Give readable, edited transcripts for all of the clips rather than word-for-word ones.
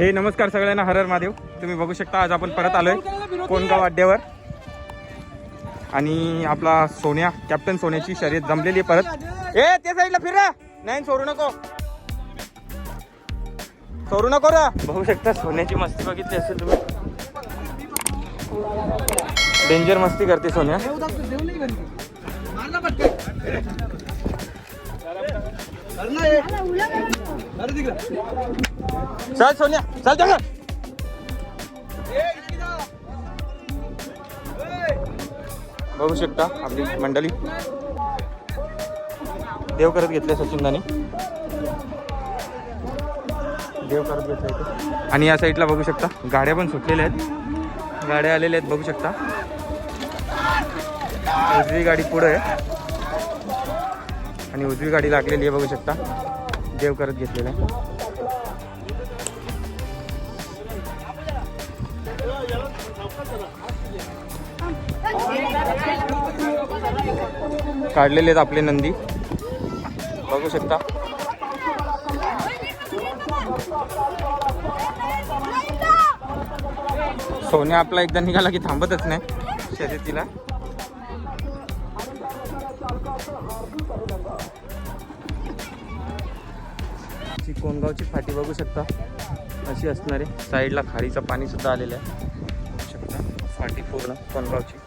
हे नमस्कार सगळ्यांना, हर हर महादेव. तुम्ही बघू शकता आज आपण परत आलोय कोणगाव अड्ड्यावर आणि आपला सोन्या कॅप्टन सोन्याची शर्यत जमलेली आहे परत. ए त्या साईडला फिर रा, नाही सोडू नको रा. बघू शकता सोन्याची मस्ती बघितली असेल तुम्ही, डेंजर मस्ती करते सोन्या. चल सोन्या चल चल. बघू शकता आपली मंडळी देव करत घेतले, सचिनदानी देव करत घेतले इथे. आणि या साईडला बघू शकता गाड्या पण सुटलेल्या आहेत, गाड्या आलेल्या आहेत बघू शकता. उजवी गाडी पुढे आहे आणि उजवी गाडी लागलेली आहे बघू शकता, देव करत घेतलेला आहे. काढलेले आहेत आपले नंदी बघू शकता. सोन्या आपला एकदा निघाला की थांबतच नाही शर्यतीला. कोणगावची फाटी बघू शकता अशी असणार आहे. साईडला खारीचं पाणी सुद्धा आलेलं आहे बघू शकता. फाटी पूर्ण कोणगावची.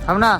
थांब ना.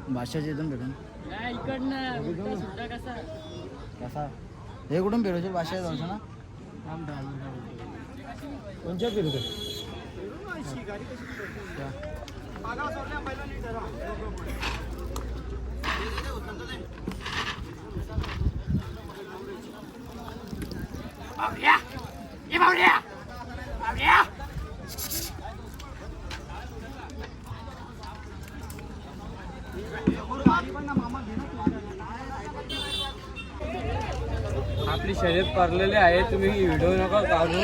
भाषाचे इथून भेटून कसा हे कुठून भेटू भाषा जायचं ना. कोणत्या फिरू आपली शर्यत पडलेली आहे, तुम्ही व्हिडिओ नका काढू.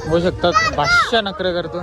होऊ शकतात. भाष्य नखरे करतो.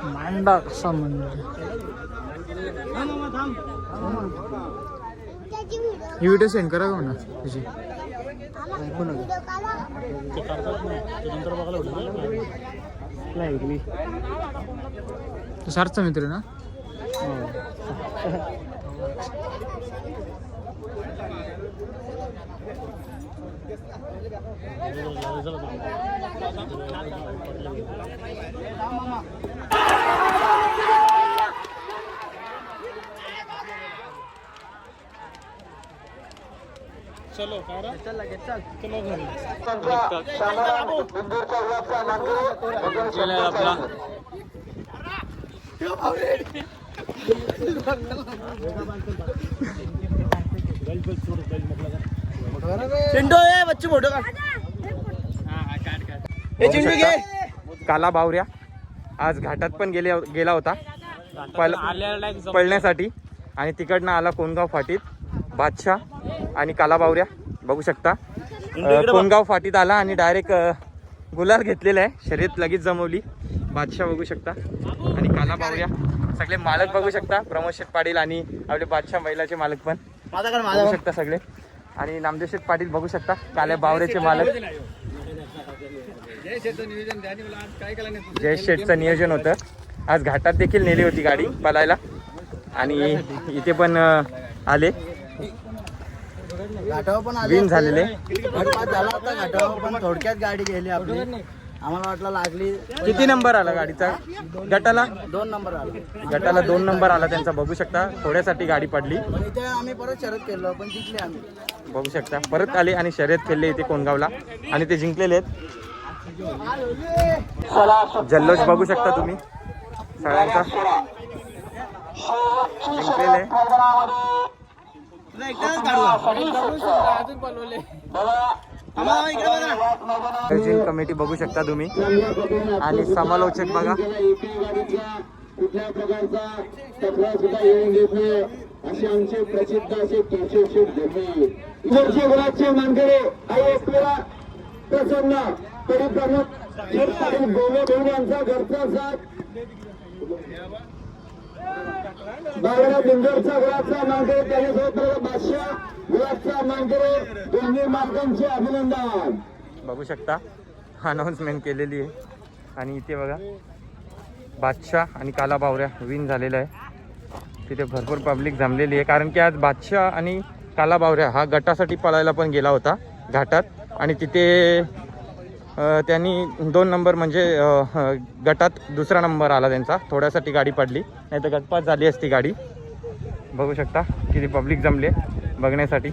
मांडा कसा ही व्हिडिओ सेंड करा का म्हणा तुझी तू सारचा मित्र ना. चलो चल घरी आपला बच्चे फोटो काला बावऱ्या आज घाटात पण गेला होता पळण्यासाठी आणि तिकडनं आला कोणगाव फाटीत बादशाह आणि काला बावऱ्या बघू शकता. कोणगाव फाटीत आला आणि डायरेक्ट गुलाल घेतलेला आहे. शर्यत लगेच जमवली. बादशाह बघू शकता आणि काला बावऱ्या सगळे मालक बघू शकता. प्रमोद शेठ पाटील आणि आपले बादशाह महिलाचे मालक पण बघू शकता सगळे. आणि नामदेव शेठ पाटील बघू शकता काल्या बावऱ्याचे मालक. जय शेठचं नियोजन होतं. आज घाटात देखील नेली होती गाडी पळायला आणि इथे पण आले घाटावर पण विन झालेले. झाला होता घाटावर पण थोडक्यात गाडी गेली आपली. आम्हाला वाटलं लागली. किती नंबर आला गाडीचा? गटाला 2 नंबर आला. गटाला 2 नंबर आला त्यांचा बघू शकता. थोड्यासाठी गाडी पडली. पण इथे आम्ही परत शर्यत केलो पण जिंकले आम्ही बघू शकता. परत आले आणि शर्यत खेळले इथे कोणगावला आणि ते जिंकलेले आहेत. जल्लोष बघू शकता तुम्ही सगळ्यांचा जिंकलेले. आयोजन कमिटी बघू शकता तुम्ही आणि समालोचक बघा. कुठल्या प्रकारचा तक्रार सुद्धा येऊन देत नाही असे आमचे प्रसिद्ध असे केशव शेठ धर्मे इकडचे गुलाबचे मानकरे IAS प्रसन्न परिप्रमुख गोवे यांचा घरचा साथ बावडा बिंदूरचा गुलाबचा मानकरी त्याच्यासोबत बादशाह गुलाबचा मानकरी दोन्ही मालकांचे अभिनंदन. बघू शकता अनाऊन्समेंट केलेली आहे आणि इथे बघा बादशाह आणि काला बावऱ्या विन झालेला आहे. तिथे भरपूर पब्लिक जमलेली आहे कारण की आज बादशाह आणि काला बावऱ्या हा गटासाठी पळायला पण गेला होता घाटात आणि तिथे त्यांनी 2 नंबर म्हणजे गटात दुसरा नंबर आला त्यांचा. थोड्यासाठी गाडी पडली नाही तर गटपास झाली असती गाडी. बघू शकता किती पब्लिक जमले बघण्यासाठी.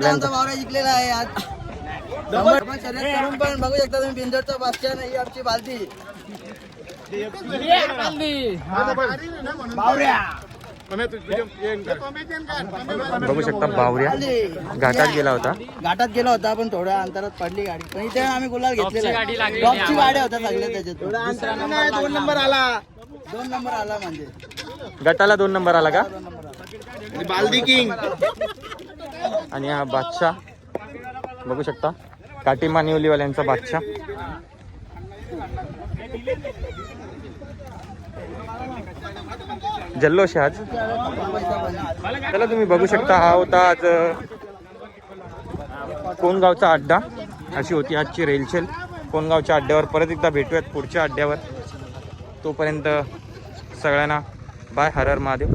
आमचा बावरा जिंकलेला आहे आज. पण शर्यत करून पण बघू शकता तुम्ही बिंदूरचा बादशाह नाही आमची बालदी. बघू शकता बावऱ्या घाटात गेला होता. घाटात गेला होता पण थोड्या अंतरात पडली गाडी. पण इथे आम्ही गुलाल घेतलेला आहे. टॉपची गाड्या होत्या सगळ्या त्याच्यात. 2 नंबर आला म्हणजे गटाला 2 नंबर आला का. बालदी किंग आणि हा बादशाह बघू शकता काटी मानिवलीवाल्यांचा बादशाह. जल्लोष आहे आज. चला तुम्ही बघू शकता हा होता आज कोणगावचा अड्डा. अशी होती आजची रेलचेल. कोणगावच्या अड्ड्यावर परत एकदा भेटूयात पुढच्या अड्ड्यावर. तोपर्यंत सगळ्यांना बाय. हर हर महादेव.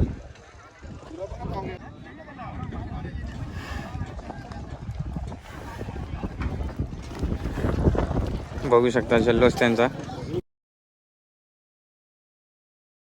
बघू शकता जल्लोष त्यांचा.